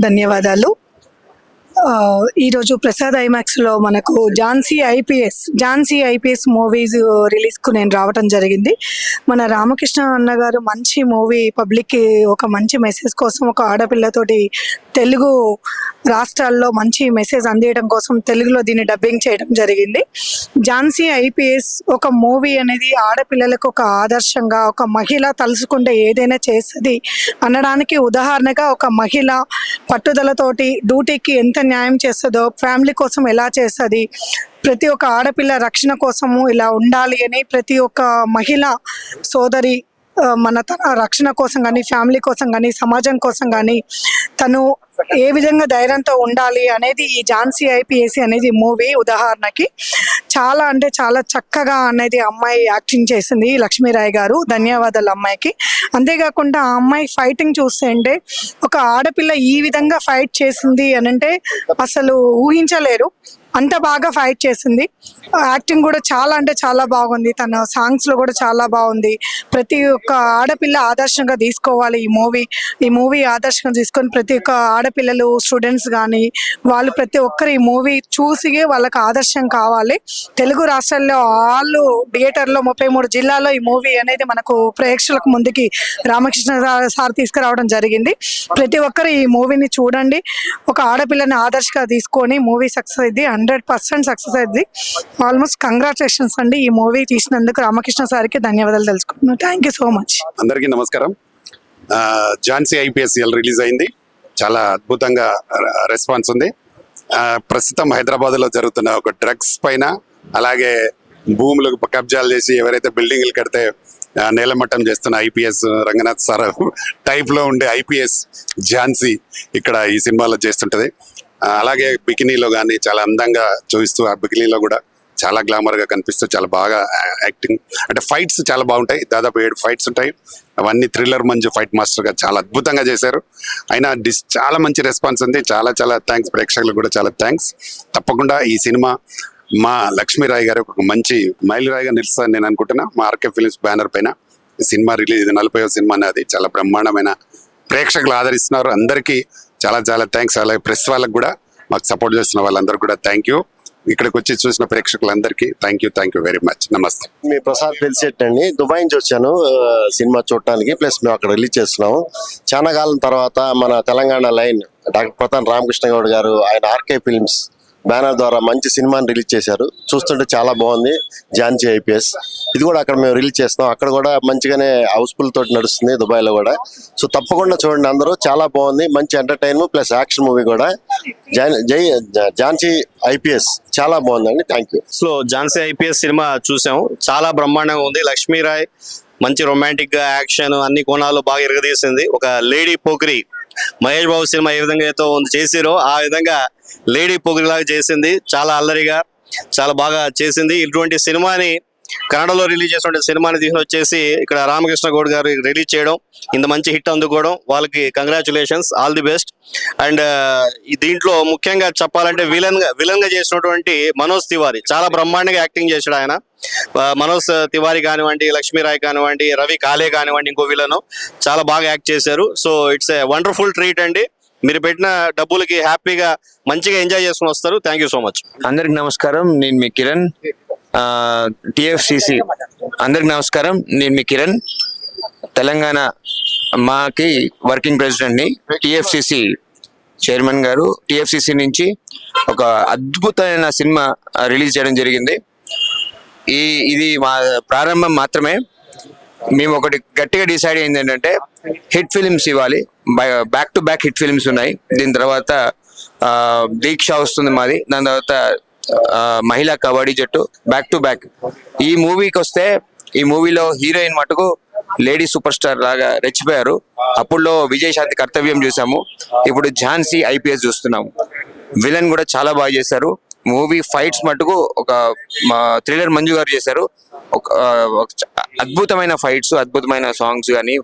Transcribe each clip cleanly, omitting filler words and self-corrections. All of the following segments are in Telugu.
ధన్యవాదాలు. ఈరోజు ప్రసాద్ ఐమాక్స్లో మనకు ఝాన్సీ ఐపీఎస్ మూవీస్ రిలీజ్కు నేను రావటం జరిగింది. మన రామకృష్ణ అన్న గారు మంచి మూవీ పబ్లిక్కి ఒక మంచి మెసేజ్ కోసం, ఒక ఆడపిల్లతోటి తెలుగు రాష్ట్రాల్లో మంచి మెసేజ్ అందించడం కోసం తెలుగులో దీన్ని డబ్బింగ్ చేయడం జరిగింది. ఝాన్సీ ఐపీఎస్ ఒక మూవీ అనేది ఆడపిల్లలకు ఒక ఆదర్శంగా, ఒక మహిళ తలుసుకుంటే ఏదైనా చేస్తుంది అనడానికి ఉదాహరణగా, ఒక మహిళ పట్టుదలతోటి డ్యూటీకి ఎంత న్యాయం చేస్తుందో, ఫ్యామిలీ కోసం ఎలా చేస్తుంది, ప్రతి ఒక్క ఆడపిల్ల రక్షణ కోసము ఇలా ఉండాలి అని ప్రతి ఒక్క మహిళ సోదరి తన రక్షణ కోసం కానీ, ఫ్యామిలీ కోసం కానీ, సమాజం కోసం కానీ తను ఏ విధంగా ధైర్యంతో ఉండాలి అనేది ఈ ఝాన్సీ ఐపీఎస్ అనేది మూవీ ఉదాహరణకి చాలా అంటే చాలా చక్కగా అనేది అమ్మాయి యాక్టింగ్ చేసింది, లక్ష్మీరాయ్ గారు. ధన్యవాదాలు అమ్మాయికి. అంతేకాకుండా ఆ అమ్మాయి ఫైటింగ్ చూస్తే అంటే ఒక ఆడపిల్ల ఈ విధంగా ఫైట్ చేసింది అని అంటే అసలు ఊహించలేరు. అంత బాగా ఫైట్ చేసింది. యాక్టింగ్ కూడా చాలా అంటే చాలా బాగుంది. తన సాంగ్స్లో కూడా చాలా బాగుంది. ప్రతి ఒక్క ఆడపిల్ల ఆదర్శంగా తీసుకోవాలి ఈ మూవీ ఆదర్శంగా తీసుకొని ప్రతి ఒక్క ఆడపిల్లలు, స్టూడెంట్స్ కానీ వాళ్ళు ప్రతి ఒక్కరు ఈ మూవీ చూసి వాళ్ళకి ఆదర్శం కావాలి. తెలుగు రాష్ట్రాల్లో ఆల్ థియేటర్లో 33 జిల్లాల్లో ఈ మూవీ అనేది మనకు ప్రేక్షకులకు ముందుకి రామకృష్ణ సార్ తీసుకురావడం జరిగింది. ప్రతి ఒక్కరు ఈ మూవీని చూడండి. ఒక ఆడపిల్లని ఆదర్శంగా తీసుకొని మూవీ సక్సెస్ అయింది, 100% సక్సెస్ అయింది. ఆల్మోస్ట్ కంగ్రాచులేషన్స్ అండి. ఈ మూవీ తీసినందుకు రామకృష్ణ సార్కి ధన్యవాదాలు తెలుసుకుంటున్నాను. Thank you so much. అందరికీ నమస్కారం. ఝాన్సీ ఐపీఎస్ రిలీజ్ అయింది. చాలా అద్భుతంగా రెస్పాన్స్ ఉంది. ప్రస్తుతం హైదరాబాద్లో జరుగుతున్న ఒక డ్రగ్స్ పైన, అలాగే భూములకు కబ్జాలు చేసి ఎవరైతే బిల్డింగ్లు కడితే నేలమట్టం చేస్తున్న ఐపీఎస్ రంగనాథ్ సార్ టైప్లో ఉండే ఐపీఎస్ ఝాన్సీ ఇక్కడ ఈ సినిమాలో చేస్తుంటది. అలాగే బికినీలో కానీ చాలా అందంగా చూపిస్తూ, ఆ బికినీలో కూడా చాలా గ్లామర్గా కనిపిస్తూ చాలా బాగా యాక్టింగ్, అంటే ఫైట్స్ చాలా బాగుంటాయి. దాదాపు 7 ఫైట్స్ ఉంటాయి. అవన్నీ థ్రిల్లర్ మంజు ఫైట్ మాస్టర్గా చాలా అద్భుతంగా చేశారు. అయినా చాలా మంచి రెస్పాన్స్ ఉంది. చాలా చాలా థ్యాంక్స్. ప్రేక్షకులకు కూడా చాలా థ్యాంక్స్. తప్పకుండా ఈ సినిమా మా లక్ష్మీరాయ్ గారు ఒక మంచి మైలురాయిగా నిలుస్తుందని నేను అనుకుంటున్నా. మా ఆర్కే ఫిలిమ్స్ బ్యానర్ పైన ఈ సినిమా రిలీజ్, 40వ సినిమా అనేది చాలా బ్రహ్మాండమైన ప్రేక్షకులు ఆదరిస్తున్నారు. అందరికీ చాలా చాలా థ్యాంక్స్. అలాగే ప్రెస్ వాళ్ళకి కూడా, మాకు సపోర్ట్ చేస్తున్న వాళ్ళందరూ కూడా థ్యాంక్ యూ. ఇక్కడికి వచ్చి చూసిన ప్రేక్షకులందరికీ థ్యాంక్ యూ వెరీ మచ్. నమస్తే. మీ ప్రసాద్ పెలిసెట్ అండి. దుబాయ్ నుంచి వచ్చాను సినిమా చూడటానికి. ప్లస్ మేము అక్కడ రిలీజ్ చేస్తున్నాము. చాలా కాలం తర్వాత మన తెలంగాణ లైన్ డాక్టర్ ప్రతాన్ రామకృష్ణ గౌడ్ గారు ఆయన ఆర్కే ఫిల్మ్స్ బ్యానర్ ద్వారా మంచి సినిమాని రిలీజ్ చేశారు. చూస్తుంటే చాలా బాగుంది. ఝాన్సీ ఐపీఎస్ ఇది కూడా అక్కడ మేము రిలీజ్ చేస్తాం. అక్కడ కూడా మంచిగానే హౌస్ఫుల్ తోటి నడుస్తుంది దుబాయ్లో కూడా. సో తప్పకుండా చూడండి అందరూ. చాలా బాగుంది. మంచి ఎంటర్టైన్ ప్లస్ యాక్షన్ మూవీ కూడా. ఝాన్సీ ఐపీఎస్ చాలా బాగుందండి. Thank you. So Jhansi IPS cinema చూసాము. చాలా బ్రహ్మాండంగా ఉంది. లక్ష్మీరాయ్ మంచి రొమాంటిక్ గా యాక్షన్ అన్ని కోణాలు బాగా ఎరగదీసింది. ఒక లేడీ పోకిరి మహేష్ బాబు సినిమా ఏ విధంగా అయితే చేసిరో ఆ విధంగా లేడీ పోకిరి లాగా చేసింది. చాలా అల్లరిగా చాలా బాగా చేసింది. ఇటువంటి సినిమాని కన్నడలో రిలీజ్ చేసిన సినిమాని తీసుకుని వచ్చేసి ఇక్కడ రామకృష్ణ గౌడ్ గారు రిలీజ్ చేయడం, ఇంత మంచి హిట్ అందుకోవడం, వాళ్ళకి congratulations, all the best. And దీంట్లో ముఖ్యంగా చెప్పాలంటే విలన్ గా చేసినటువంటి మనోజ్ తివారీ చాలా బ్రహ్మాండంగా యాక్టింగ్ చేశాడు. ఆయన మనోజ్ తివారీ కానివ్వండి, లక్ష్మీరాయ్ కానివ్వండి, రవి కాలే కానివ్వండి, ఇంకో విలను చాలా బాగా యాక్ట్ చేశారు. So it's a wonderful treat అండి. మీరు పెట్టిన డబ్బులకి హ్యాపీగా మంచిగా ఎంజాయ్ చేసుకుని వస్తారు. Thank you so much. అందరికి నమస్కారం. నేను మీ కిరణ్, టిఎఫ్సిసి. అందరికి నమస్కారం. నేను మీ కిరణ్, తెలంగాణ మాకి వర్కింగ్ ప్రెసిడెంట్ని. టిఎఫ్సిసి చైర్మన్ గారు టిఎఫ్సిసి నుంచి ఒక అద్భుతమైన సినిమా రిలీజ్ చేయడం జరిగింది. ఇది మా ప్రారంభం మాత్రమే. మేము ఒకటి గట్టిగా డిసైడ్ అయింది ఏంటంటే హిట్ ఫిలిమ్స్ ఇవ్వాలి. Back to back hit films ఉన్నాయి. దీని తర్వాత దీక్ష వస్తుంది మాది. దాని తర్వాత మహిళా కబడ్డీ జట్టు, బ్యాక్ టు బ్యాక్. ఈ మూవీకి వస్తే ఈ మూవీలో హీరోయిన్ మటుకు లేడీ సూపర్ స్టార్ లాగా రెచ్చిపోయారు. అప్పుడులో విజయశాంతి కర్తవ్యం చూసాము, ఇప్పుడు ఝాన్సీ ఐపీఎస్ చూస్తున్నాము. విలన్ కూడా చాలా బాగా చేశారు. మూవీ ఫైట్స్ మటుకు ఒక థ్రిల్లర్ మంజు గారు చేశారు. ఒక అద్భుతమైన ఫైట్స్, అద్భుతమైన సాంగ్స్ కానీ,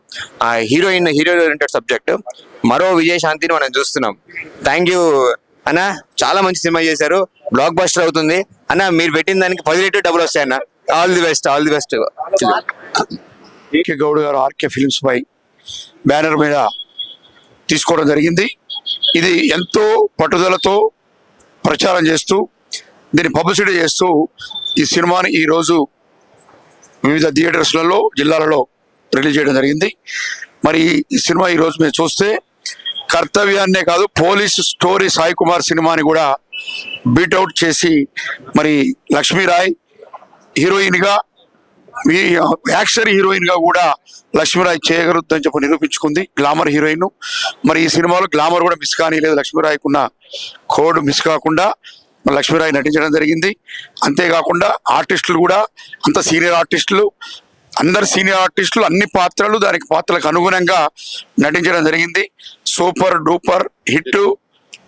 ఆ హీరోయిన్ ఓరియంటెడ్ సబ్జెక్ట్. మరో విజయశాంతిని మనం చూస్తున్నాం. థ్యాంక్ యూ అన్న, చాలా మంచి సినిమా చేశారు. బ్లాక్ బస్టర్ అవుతుంది అన్న. మీరు పెట్టిన దానికి 10 రెట్లు డబ్బులు వస్తాయన్న. All the best, all the best. Goud garu RK films pi banner మీద తీసుకోవడం జరిగింది. ఇది ఎంతో పట్టుదలతో ప్రచారం చేస్తూ దీన్ని పబ్లిసిటీ చేస్తూ ఈ సినిమాని ఈరోజు వివిధ థియేటర్స్లలో జిల్లాలలో రిలీజ్ చేయడం జరిగింది. మరి ఈ సినిమా ఈరోజు మీరు చూస్తే కర్తవ్యాన్నే కాదు పోలీస్ స్టోరీ సాయి కుమార్ సినిమాని కూడా బీట్అవుట్ చేసి మరి లక్ష్మీరాయ్ హీరోయిన్గా యాక్షన్ హీరోయిన్గా కూడా లక్ష్మీరాయ్ చేయగలుగుతుందని చెప్పి నిరూపించుకుంది. Glamour heroine. మరి ఈ సినిమాలో గ్లామర్ కూడా మిస్ కానీ లేదు. లక్ష్మీరాయ్కు ఉన్న కోడ్ మిస్ కాకుండా లక్ష్మీరాయ్ నటించడం జరిగింది. అంతేకాకుండా ఆర్టిస్టులు కూడా అంత సీనియర్ ఆర్టిస్టులు, అందరు సీనియర్ ఆర్టిస్టులు అన్ని పాత్రలు దానికి పాత్రలకు అనుగుణంగా నటించడం జరిగింది. Super duper hit.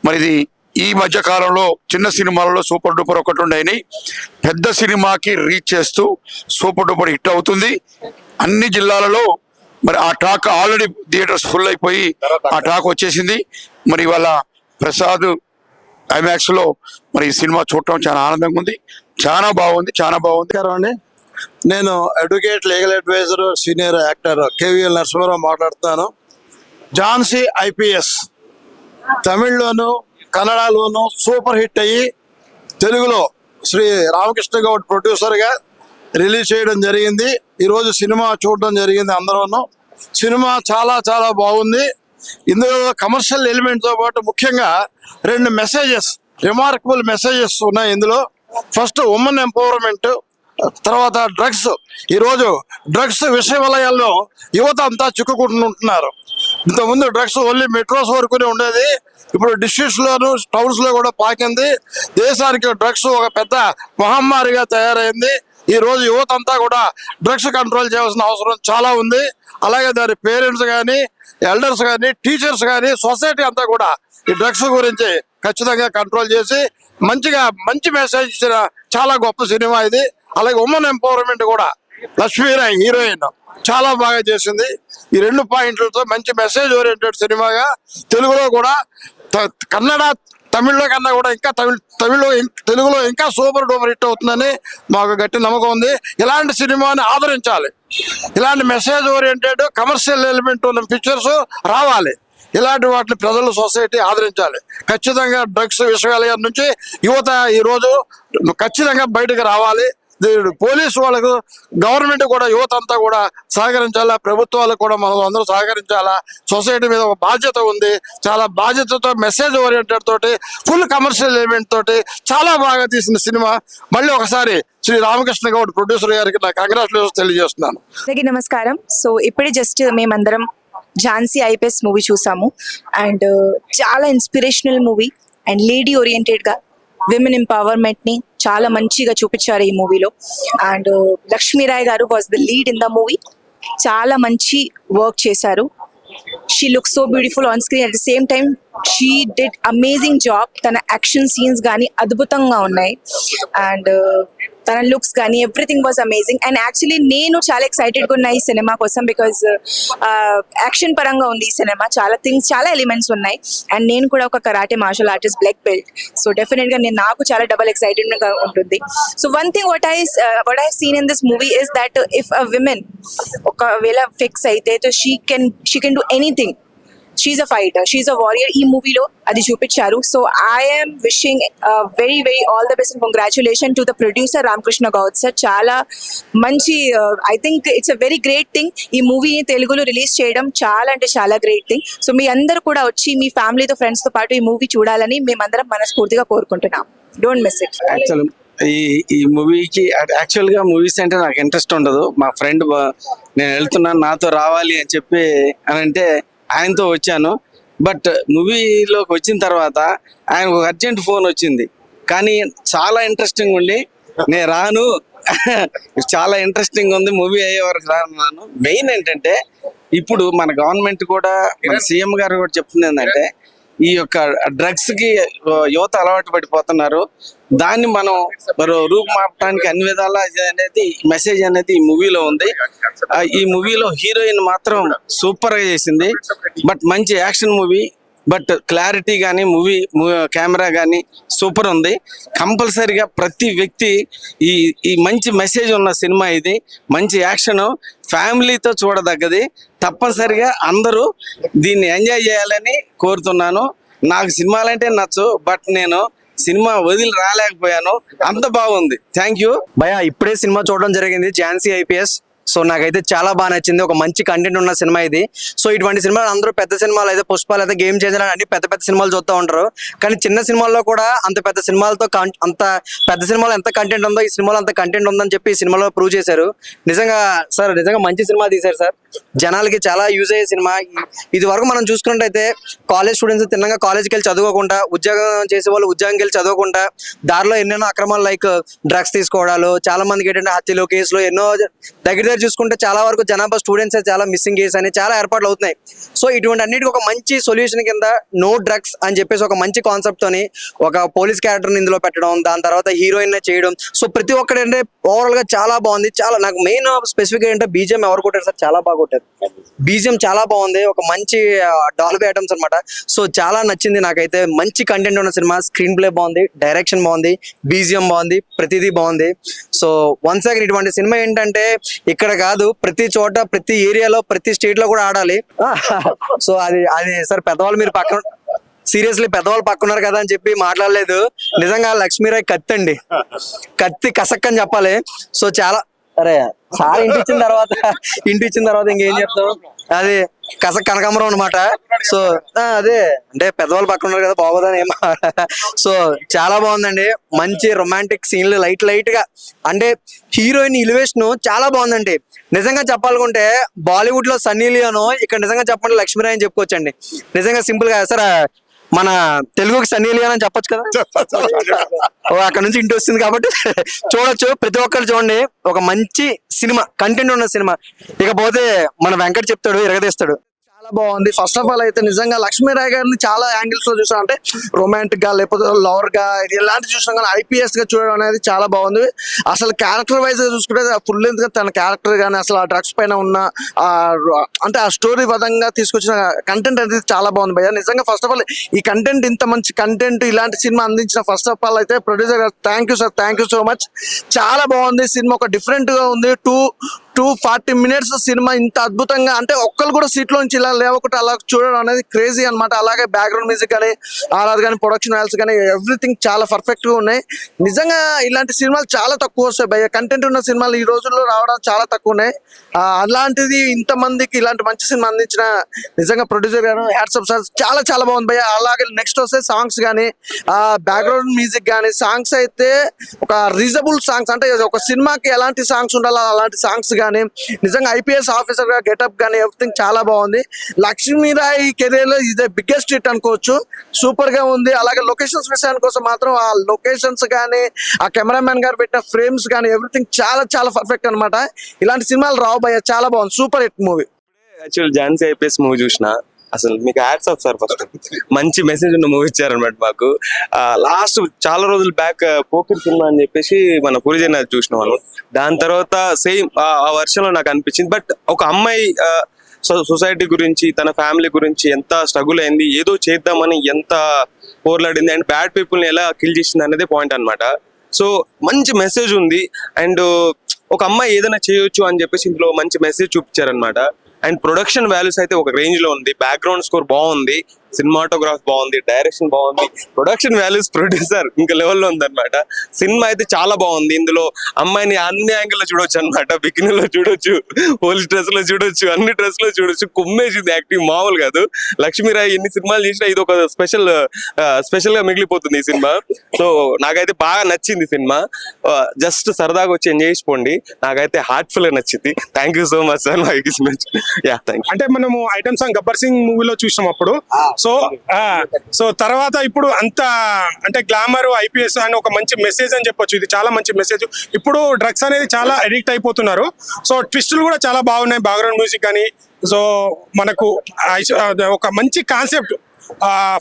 మరి ఇది ఈ మధ్య కాలంలో చిన్న సినిమాలలో సూపర్ డూపర్ ఒకటి ఉండేని పెద్ద సినిమాకి రీచ్ చేస్తూ సూపర్ డూపర్ హిట్ అవుతుంది. అన్ని జిల్లాలలో మరి ఆ టాక్ ఆల్రెడీ థియేటర్స్ ఫుల్ అయిపోయి ఆ టాక్ వచ్చేసింది. మరి ఇవాళ ప్రసాద్ ఐమాక్స్ లో మరి ఈ సినిమా చూడటం చాలా ఆనందంగా ఉంది. చాలా బాగుంది, చాలా బాగుంది. అండి, నేను advocate legal advisor senior actor KVL Narasimharao మాట్లాడుతున్నాను. ఝాన్సీ ఐపీఎస్ తమిళ్లోను కన్నడలోను సూపర్ హిట్ అయ్యి తెలుగులో శ్రీ రామకృష్ణ గౌడ్ ప్రొడ్యూసర్గా రిలీజ్ చేయడం జరిగింది. ఈరోజు సినిమా చూడడం జరిగింది అందరూను. సినిమా చాలా చాలా బాగుంది. ఇందులో కమర్షియల్ ఎలిమెంట్తో పాటు ముఖ్యంగా 2 మెసేజెస్, రిమార్కబుల్ మెసేజెస్ ఉన్నాయి ఇందులో. ఫస్ట్ ఉమెన్ ఎంపవర్మెంట్, తర్వాత డ్రగ్స్. ఈరోజు డ్రగ్స్ విషయ వలయాల్లో యువత అంతా చిక్కుకుంటున్నారు. ఇంతకుముందు డ్రగ్స్ ఓన్లీ మెట్రోస్ వరకునే ఉండేది. ఇప్పుడు డిస్ట్రిక్ట్స్ లోను టౌన్స్ లో కూడా పాకింది. దేశానికి డ్రగ్స్ ఒక పెద్ద మహమ్మారిగా తయారైంది. ఈ రోజు యువత అంతా కూడా డ్రగ్స్ కంట్రోల్ చేయాల్సిన అవసరం చాలా ఉంది. అలాగే దాని పేరెంట్స్ కానీ, ఎల్డర్స్ కానీ, టీచర్స్ కానీ, సొసైటీ అంతా కూడా ఈ డ్రగ్స్ గురించి ఖచ్చితంగా కంట్రోల్ చేసి మంచి మెసేజ్ ఇచ్చిన చాలా గొప్ప సినిమా ఇది. అలాగే ఉమెన్ ఎంపవర్మెంట్ కూడా లక్ష్మీరాయ్ హీరోయిన్ చాలా బాగా చేసింది. ఈ 2 పాయింట్లతో మంచి మెసేజ్ ఓరియంటెడ్ సినిమాగా తెలుగులో కూడా కన్నడ తమిళ్లో కన్నా కూడా ఇంకా తెలుగులో ఇంకా సూపర్ డూపర్ హిట్ అవుతుందని మాకు గట్టి నమ్మకం ఉంది. ఇలాంటి సినిమాని ఆదరించాలి. ఇలాంటి మెసేజ్ ఓరియంటెడ్ కమర్షియల్ ఎలిమెంట్ ఉన్న పిక్చర్స్ రావాలి. ఇలాంటి వాటిని ప్రజలు, సొసైటీ ఆదరించాలి. ఖచ్చితంగా డ్రగ్స్ విషయాల నుంచి యువత ఈరోజు ఖచ్చితంగా బయటకు రావాలి. పోలీసు వాళ్ళకు, గవర్నమెంట్ కూడా యువత అంతా కూడా సహకరించాలా. ప్రభుత్వాలకు కూడా మనం అందరూ సహకరించాలా. సొసైటీ మీద ఒక బాధ్యత ఉంది. చాలా బాధ్యతతో మెసేజ్ ఓరియంటెడ్ తోటి ఫుల్ కమర్షియల్ ఎలిమెంట్ తోటి చాలా బాగా తీసిన సినిమా. మళ్ళీ ఒకసారి శ్రీ రామకృష్ణ గౌడ్ ప్రొడ్యూసర్ గారికి నా కంగ్రాచులేషన్స్ తెలియజేస్తున్నాను. అందరికీ నమస్కారం. సో ఇప్పుడే జస్ట్ మేమందరం ఝాన్సీ ఐపీఎస్ మూవీ చూసాము. అండ్ చాలా inspirational movie and lady oriented గా విమెన్ ఎంపవర్మెంట్ ని చాలా మంచిగా చూపించారు ఈ మూవీలో. అండ్ లక్ష్మీరాయ్ గారు was the lead in the movie. చాలా మంచి వర్క్ చేశారు. She look so beautiful on screen. At the same time she did amazing job. తన యాక్షన్ సీన్స్ కానీ అద్భుతంగా ఉన్నాయి. అండ్ తన లుక్స్ కానీ everything was amazing. And actually నేను చాలా ఎక్సైటెడ్గా ఉన్నా ఈ సినిమా కోసం. బికాజ్ యాక్షన్ పరంగా ఉంది ఈ సినిమా. చాలా ఎలిమెంట్స్ ఉన్నాయి. అండ్ నేను కూడా ఒక karate martial artist, black belt. So డెఫినెట్గా నాకు చాలా డబల్ ఎక్సైటెడ్గా ఉంటుంది. So one thing what I seen in this movie is that if a women ఒకవేళ ఫిక్స్ అయితే she can do anything. She's a fighter, she's a warrior. ఈ మూవీలో అది చూపించారు. So I'm wishing very very all the best and congratulation to the producer Ramakrishna Goud sir. చాలా మంచి, I think it's a very great thing ఈ మూవీని తెలుగులో రిలీజ్ చేయడం. చాలా అంటే చాలా గ్రేట్ థింగ్. సో మీ అందరూ కూడా వచ్చి మీ ఫ్యామిలీతో, ఫ్రెండ్స్తో పాటు ఈ మూవీ చూడాలని మేమందరం మనస్ఫూర్తిగా కోరుకుంటున్నాం. Don't miss it. యాక్చువల్ ఈ మూవీకి యాక్చువల్గా మూవీస్ అంటే నాకు ఇంట్రెస్ట్ ఉండదు. మా ఫ్రెండ్ నేను వెళ్తున్నాను నాతో రావాలి అని చెప్పి అని అంటే ఆయనతో వచ్చాను. బట్ మూవీలోకి వచ్చిన తర్వాత ఆయనకు ఒక అర్జెంట్ ఫోన్ వచ్చింది. కానీ చాలా ఇంట్రెస్టింగ్ ఉండి నేను రాను, చాలా ఇంట్రెస్టింగ్ ఉంది, మూవీ అయ్యే వరకు రాను. మెయిన్ ఏంటంటే ఇప్పుడు మన గవర్నమెంట్ కూడా, మన సీఎం గారు కూడా చెప్తుంది ఏంటంటే ఈ యొక్క డ్రగ్స్ కి యువత అలవాటు పడిపోతున్నారు. దాన్ని మనం రూపుమాపడానికి అన్ని విధాలా అనేది మెసేజ్ అనేది ఈ మూవీలో ఉంది. ఈ మూవీలో హీరోయిన్ మాత్రం సూపర్ గా చేసింది. బట్ మంచి యాక్షన్ మూవీ. బట్ క్లారిటీ కానీ కెమెరా కానీ సూపర్ ఉంది. కంపల్సరీగా ప్రతి వ్యక్తి ఈ మంచి మెసేజ్ ఉన్న సినిమా ఇది. మంచి యాక్షన్, ఫ్యామిలీతో చూడదగ్గది. తప్పనిసరిగా అందరూ దీన్ని ఎంజాయ్ చేయాలని కోరుతున్నాను. నాకు సినిమాలు అంటే నచ్చు, బట్ నేను సినిమా వదిలి రాలేకపోయాను, అంత బాగుంది. థ్యాంక్ యూ భయ. ఇప్పుడే సినిమా చూడడం జరిగింది, ఝాన్సీ ఐపీఎస్. సో నాకైతే చాలా బాగా నచ్చింది. ఒక మంచి కంటెంట్ ఉన్న సినిమా ఇది. సో ఇటువంటి సినిమాలు అందరూ పెద్ద సినిమాలు అయితే పుష్పాలు అయితే గేమ్ చేంజర్ అన్ని పెద్ద పెద్ద సినిమాలు చూస్తూ ఉంటారు, కానీ చిన్న సినిమాల్లో కూడా అంత పెద్ద సినిమాలతో అంత పెద్ద సినిమాలో ఎంత కంటెంట్ ఉందో ఈ సినిమాలో అంత కంటెంట్ ఉందని చెప్పి ఈ సినిమాలో ప్రూవ్ చేశారు. నిజంగా సార్, నిజంగా మంచి సినిమా తీశారు సార్. జనాలకి చాలా యూజ్ అయ్యే సినిమా. ఇది వరకు మనం చూసుకున్నట్టయితే కాలేజ్ స్టూడెంట్స్ తిన్నగా కాలేజ్కి వెళ్ళి చదువుకోకుండా, ఉద్యోగం చేసే వాళ్ళు ఉద్యోగంకి వెళ్ళి చదువుకుంటా, దారిలో ఎన్నెన్నో అక్రమాలు లైక్ డ్రగ్స్ తీసుకోవడాలు, చాలా మందికి ఏంటంటే హత్యలు కేసులు ఎన్నో దగ్గర చూసుకుంటే చాలా వరకు జనాభా స్టూడెంట్స్ చాలా మిస్సింగ్ కేసు అని చాలా ఏర్పాట్లు అవుతున్నాయి. సో ఇటువంటి అన్నిటికీ ఒక మంచి సొల్యూషన్ కింద నో డ్రగ్స్ అని చెప్పేసి ఒక మంచి కాన్సెప్ట్ తోని ఒక పోలీస్ క్యారెక్టర్ని ఇందులో పెట్టడం, దాని తర్వాత హీరోయిన్ చేయడం. సో ప్రతి ఒక్కటి అంటే ఓవరాల్ గా చాలా బాగుంది. చాలా నాకు మెయిన్ స్పెసిఫిక్ ఏంటంటే బీజిఎం ఎవరు కొట్టారు సార్, చాలా బాగా కొట్టారు. బీజిఎం చాలా బాగుంది, ఒక మంచి డాల్బీ ఐటమ్స్ అనమాట. సో చాలా నచ్చింది నాకైతే. మంచి కంటెంట్ ఉన్న సినిమా, స్క్రీన్ ప్లే బాగుంది, డైరెక్షన్ బాగుంది, బీజిఎం బాగుంది, ప్రతిదీ బాగుంది. సో వన్స్ అగైన్ ఇటువంటి సినిమా ఏంటంటే ఇక్కడ కాదు, ప్రతి చోట, ప్రతి ఏరియాలో, ప్రతి స్టేట్ లో కూడా ఆడాలి. సో అది అది సార్, పెద్దవాళ్ళు మీరు పక్కన సీరియస్లీ పెద్దవాళ్ళు పక్కన్నారు కదా అని చెప్పి మాట్లాడలేదు. నిజంగా లక్ష్మీరాయ్ కత్తి అండి, కత్తి కసక్ అని చెప్పాలి. సో చాలా అరే సార్ ఇంటి ఇచ్చిన తర్వాత ఇంకేం చెప్తాం, అది కనకాంబరం అనమాట. సో అదే అంటే పెద్దవాళ్ళు పక్కన ఉన్నారు కదా బాగోదని ఏమో. సో చాలా బాగుందండి, మంచి రొమాంటిక్ సీన్లు లైట్ గా, అంటే హీరోయిన్ ఎలివేషన్ చాలా బాగుందండి. నిజంగా చెప్పాలనుకుంటే బాలీవుడ్ లో సన్నీ లియోన్, ఇక్కడ నిజంగా చెప్పండి లక్ష్మీరాయ్ అని చెప్పుకోవచ్చండి. నిజంగా సింపుల్ గా సార్ మన తెలుగుకి సన్నీ లియోన్ అని చెప్పొచ్చు కదా. అక్కడ నుంచి ఇంటి వస్తుంది కాబట్టి చూడొచ్చు, ప్రతి ఒక్కరు చూడండి. ఒక మంచి సినిమా, కంటెంట్ ఉన్న సినిమా. ఇకపోతే మన వెంకట్ చెప్తాడు, ఇరగదీస్తాడు. చాలా బాగుంది. ఫస్ట్ ఆఫ్ ఆల్ అయితే నిజంగా లక్ష్మీరాయ్ గారిని చాలా యాంగిల్స్ లో చూసాం, అంటే రొమాంటిక్ గా లేకపోతే లవర్ గా ఇలాంటి చూసాం, కానీ ఐపీఎస్ గా చూడడం అనేది చాలా బాగుంది. అసలు క్యారెక్టర్ వైజ్ గా చూసుకుంటే ఫుల్ లెంత్ గా తన క్యారెక్టర్ కానీ అసలు ఆ డ్రగ్స్ పైన ఉన్న అంటే ఆ స్టోరీ పదంగా తీసుకొచ్చిన కంటెంట్ అనేది చాలా బాగుంది భయ్య. నిజంగా ఫస్ట్ ఆఫ్ ఆల్ ఈ కంటెంట్, ఇంత మంచి కంటెంట్ ఇలాంటి సినిమా అందించిన ఫస్ట్ ఆఫ్ ఆల్ అయితే ప్రొడ్యూసర్ గారు thank you sir, thank you so much. చాలా బాగుంది సినిమా, ఒక డిఫరెంట్ గా ఉంది. 240 minutes సినిమా ఇంత అద్భుతంగా, అంటే ఒక్కరు కూడా సీట్ లో నుంచి ఇలా లేవకుండా అలా చూడడం అనేది క్రేజీ అనమాట. అలాగే బ్యాక్గ్రౌండ్ మ్యూజిక్ కానీ, ఆర్ఆర్ కానీ, ప్రొడక్షన్ వాల్యూస్ కానీ ఎవ్రీథింగ్ చాలా పర్ఫెక్ట్ గా ఉన్నాయి. నిజంగా ఇలాంటి సినిమాలు చాలా తక్కువ వస్తాయి భయ్య. కంటెంట్ ఉన్న సినిమాలు ఈ రోజుల్లో రావడం చాలా తక్కువ ఉన్నాయి. అలాంటిది ఇంతమందికి ఇలాంటి మంచి సినిమా అందించిన నిజంగా ప్రొడ్యూసర్ గారు హ్యాట్స్ ఆఫ్. చాలా చాలా బాగుంది భయ్య. అలాగే నెక్స్ట్ వస్తే సాంగ్స్ కానీ, బ్యాక్గ్రౌండ్ మ్యూజిక్ కానీ, సాంగ్స్ అయితే ఒక రీజనబుల్ సాంగ్స్, అంటే ఒక సినిమాకి ఎలాంటి సాంగ్స్ ఉండాలో అలాంటి సాంగ్స్ కానీ, నిజంగా ఐపీఎస్ ఆఫీసర్ గా గెటప్ కానీ ఎవ్రీథింగ్ చాలా బాగుంది. లక్ష్మీరాయ్ కెరీర్ లో ఇదే బిగ్గెస్ట్ హిట్ అనుకోవచ్చు. సూపర్ గా ఉంది. అలాగే లొకేషన్స్ విషయానికి కోసం మాత్రం ఆ లొకేషన్స్ కానీ, ఆ కెమెరామెన్ గారు పెట్టిన ఫ్రేమ్స్ కానీ ఎవ్రీథింగ్ చాలా చాలా పర్ఫెక్ట్ అనమాట. ఇలాంటి సినిమాలు రావు భయ్య, చాలా బాగుంది, super hit movie. Actual Jhansi IPS movie చూసిన, అసలు మీకు హ్యాట్స్ ఆఫ్ సార్. ఫస్ట్ మంచి మెసేజ్ ఉన్న మూవీ ఇచ్చారనమాట మాకు. లాస్ట్ చాలా రోజుల బ్యాక్ పోకిరి సినిమా అని చెప్పేసి మన పురిజన చూసిన వాళ్ళు, దాని తర్వాత సేమ్ ఆ వర్షన్ లో నాకు అనిపించింది. బట్ ఒక అమ్మాయి సొసైటీ గురించి, తన ఫ్యామిలీ గురించి ఎంత స్ట్రగుల్ అయింది, ఏదో చేద్దామని ఎంత పోర్లాడింది, అండ్ బ్యాడ్ పీపుల్ ని ఎలా కిల్ చేసింది అనేది పాయింట్ అనమాట. సో మంచి మెసేజ్ ఉంది, అండ్ ఒక అమ్మాయి ఏదైనా చేయొచ్చు అని చెప్పేసి ఇందులో మంచి మెసేజ్ చూపించారనమాట. అండ్ ప్రొడక్షన్ వాల్యూస్ అయితే ఒక రేంజ్ లో ఉంది, బ్యాక్గ్రౌండ్ స్కోర్ బాగుంది, సినిమాటోగ్రాఫ్ బాగుంది, డైరెక్షన్ బాగుంది, ప్రొడక్షన్ వాల్యూస్ ప్రొడ్యూసర్ ఇంకా లెవెల్లో ఉందన్నమాట. సినిమా అయితే చాలా బాగుంది. ఇందులో అమ్మాయిని అన్ని యాంగిల్ లో చూడొచ్చు అనమాట. బికినీలో చూడొచ్చు, పోలీస్ డ్రెస్ లో చూడొచ్చు, అన్ని డ్రెస్ లో చూడొచ్చు. కుమ్మేసింది యాక్టింగ్ మామూలు కాదు. లక్ష్మీరాయ్ ఎన్ని సినిమాలు చేసినా ఇది ఒక స్పెషల్ గా మిగిలిపోతుంది ఈ సినిమా. సో నాకైతే బాగా నచ్చింది సినిమా. జస్ట్ సరదాగా వచ్చి ఎంజాయ్ చేసుకోండి. నాకైతే హార్ట్ఫుల్ గా నచ్చింది. Thank you so much sir. అంటే మనము ఐటమ్ సాంగ్ గబ్బర్ సింగ్ మూవీలో చూసాం అప్పుడు. సో తర్వాత ఇప్పుడు అంత అంటే గ్లామర్ ఐపీఎస్ అని ఒక మంచి మెసేజ్ అని చెప్పొచ్చు. ఇది చాలా మంచి మెసేజ్. ఇప్పుడు డ్రగ్స్ అనేది చాలా అడిక్ట్ అయిపోతున్నారు. సో ట్విస్టులు కూడా చాలా బాగున్నాయి, బ్యాక్గ్రౌండ్ మ్యూజిక్ కానీ. సో మనకు ఒక మంచి కాన్సెప్ట్.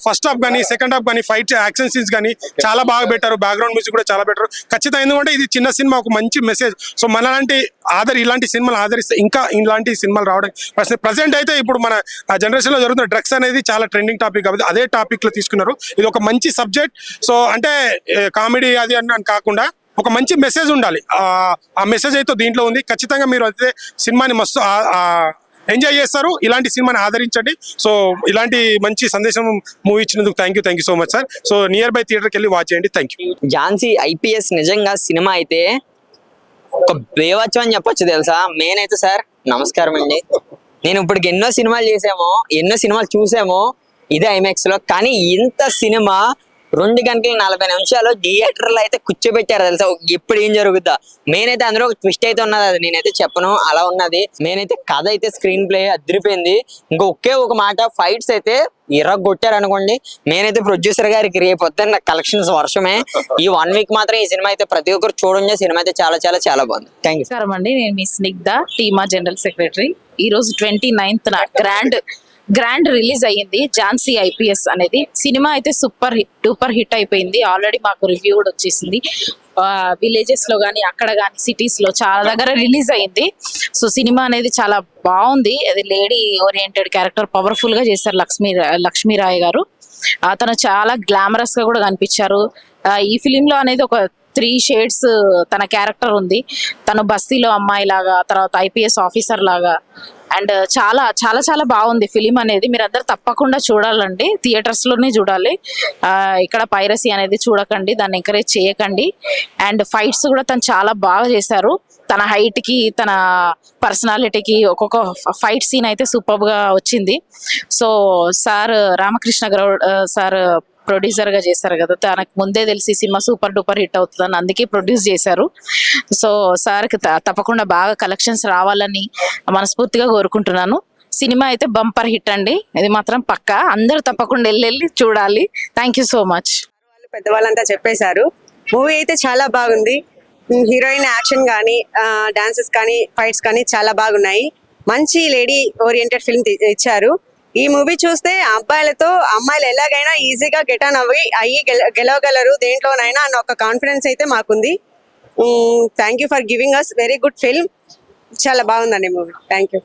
ఫస్ట్ హాఫ్ కానీ, సెకండ్ హాఫ్ కానీ, ఫైట్ యాక్షన్ సీన్స్ కానీ చాలా బాగా పెట్టారు. బ్యాక్గ్రౌండ్ మ్యూజిక్ కూడా చాలా బెటర్ ఖచ్చితంగా. ఎందుకంటే ఇది చిన్న సినిమా, ఒక మంచి మెసేజ్. సో మనలాంటి ఇలాంటి సినిమాలు ఆదరిస్తే ఇంకా ఇలాంటి సినిమాలు రావడం. ప్రజెంట్ అయితే ఇప్పుడు మన జనరేషన్ లో జరుగుతున్న డ్రగ్స్ అనేది చాలా ట్రెండింగ్ టాపిక్ కాబట్టి అదే టాపిక్ లో తీసుకున్నారు. ఇది ఒక మంచి సబ్జెక్ట్. సో అంటే కామెడీ అది అని కాకుండా ఒక మంచి మెసేజ్ ఉండాలి. ఆ మెసేజ్ అయితే దీంట్లో ఉంది. ఖచ్చితంగా మీరు అయితే సినిమాని మస్తు ఎంజాయ్ చేస్తారు. ఇలాంటి సినిమాని ఆదరించండి. సో ఇలాంటి మంచి సందేశం మూవీ ఇచ్చినందుకు thank you so much sir. So near by థియేటర్కి వెళ్ళి వాచ్ చేయండి. Thank you. ఝాన్సీ ఐపీఎస్ నిజంగా సినిమా అయితే ఒక బేవచ్చు అని చెప్పొచ్చు తెలుసా. మెయిన్ అయితే సార్ నమస్కారం అండి. నేను ఇప్పటికి ఎన్నో సినిమాలు చేసామో, ఎన్నో సినిమాలు చూసామో ఇదే ఐమాక్స్ లో, కానీ ఇంత సినిమా 2 గంటల 40 నిమిషాలు థియేటర్లో అయితే కూర్చోబెట్టారు తెలుసా. ఎప్పుడు ఏం జరుగుద్దా మెయిన్ అయితే అందులో ఒక ట్విస్ట్ అయితే ఉన్నది, అది నేనైతే చెప్పను, అలా ఉన్నది. మెయిన్ అయితే కథ అయితే స్క్రీన్ ప్లే అదిరిపోయింది. ఒకే ఒక మాట, ఫైట్స్ అయితే ఇరగొట్టారు అనుకోండి. మెయిన్ అయితే ప్రొడ్యూసర్ గారికి రేపు వద్దని నాకు కలెక్షన్స్ వర్షమే. ఈ 1 వీక్ మాత్రం ఈ సినిమా అయితే ప్రతి ఒక్కరు చూడండి. సినిమా అయితే చాలా చాలా చాలా బాగుంది. Thank you. నమస్కారం అండి, నేను మీ స్నిగ్ధ, టీమా జనరల్ సెక్రటరీ. ఈ రోజు 29th గ్రాండ్ రిలీజ్ అయ్యింది ఝాన్సీ ఐపీఎస్ అనేది. సినిమా అయితే డూపర్ హిట్ అయిపోయింది. ఆల్రెడీ మాకు రివ్యూ కూడా వచ్చేసింది. విలేజెస్ లో కానీ అక్కడ కానీ సిటీస్ లో చాలా దగ్గర రిలీజ్ అయింది. సో సినిమా అనేది చాలా బాగుంది. అది లేడీ ఓరియంటెడ్ క్యారెక్టర్ పవర్ఫుల్ గా చేశారు లక్ష్మీరాయ్ గారు. తను చాలా గ్లామరస్ గా కూడా కనిపించారు. ఈ ఫిలిం లో అనేది ఒక 3 షేడ్స్ తన క్యారెక్టర్ ఉంది. తను బస్తీలో అమ్మాయి లాగా, తర్వాత ఐపీఎస్ ఆఫీసర్ లాగా, అండ్ చాలా చాలా చాలా బాగుంది ఫిలిం అనేది. మీరందరూ తప్పకుండా చూడాలండి, థియేటర్స్ లోనే చూడాలి. ఇక్కడ పైరసీ అనేది చూడకండి, దాన్ని ఎంకరేజ్ చేయకండి. అండ్ ఫైట్స్ కూడా తను చాలా బాగా చేశారు. తన హైట్ కి, తన పర్సనాలిటీకి ఒక్కొక్క ఫైట్ సీన్ అయితే సూపర్ గా వచ్చింది. So sir Ramakrishna Goud sir producer గా చేశారు కదా, తనకు ముందే తెలిసి సినిమా సూపర్ డూపర్ హిట్ అవుతుందని అందుకే ప్రొడ్యూస్ చేశారు. సో సార్కి తప్పకుండా బాగా కలెక్షన్స్ రావాలని మనస్ఫూర్తిగా కోరుకుంటున్నాను. సినిమా అయితే బంపర్ హిట్ అండి, ఇది మాత్రం పక్కా. అందరూ తప్పకుండా వెళ్ళి చూడాలి. Thank you so much. పెద్దవాళ్ళంతా చెప్పేశారు. మూవీ అయితే చాలా బాగుంది. హీరోయిన్ యాక్షన్ కానీ, డాన్సెస్ కానీ, ఫైట్స్ కానీ చాలా బాగున్నాయి. మంచి లేడీ ఓరియంటెడ్ ఫిల్మ్ ఇచ్చారు. ఈ మూవీ చూస్తే అబ్బాయిలతో అమ్మాయిలు ఎలాగైనా ఈజీగా గెట్ ఆన్ అయ్యి గెలవగలరు దేంట్లోనైనా అన్న ఒక కాన్ఫిడెన్స్ అయితే మాకుంది. Thank you for giving us very good film. చాలా బాగుందండి మూవీ. Thank you.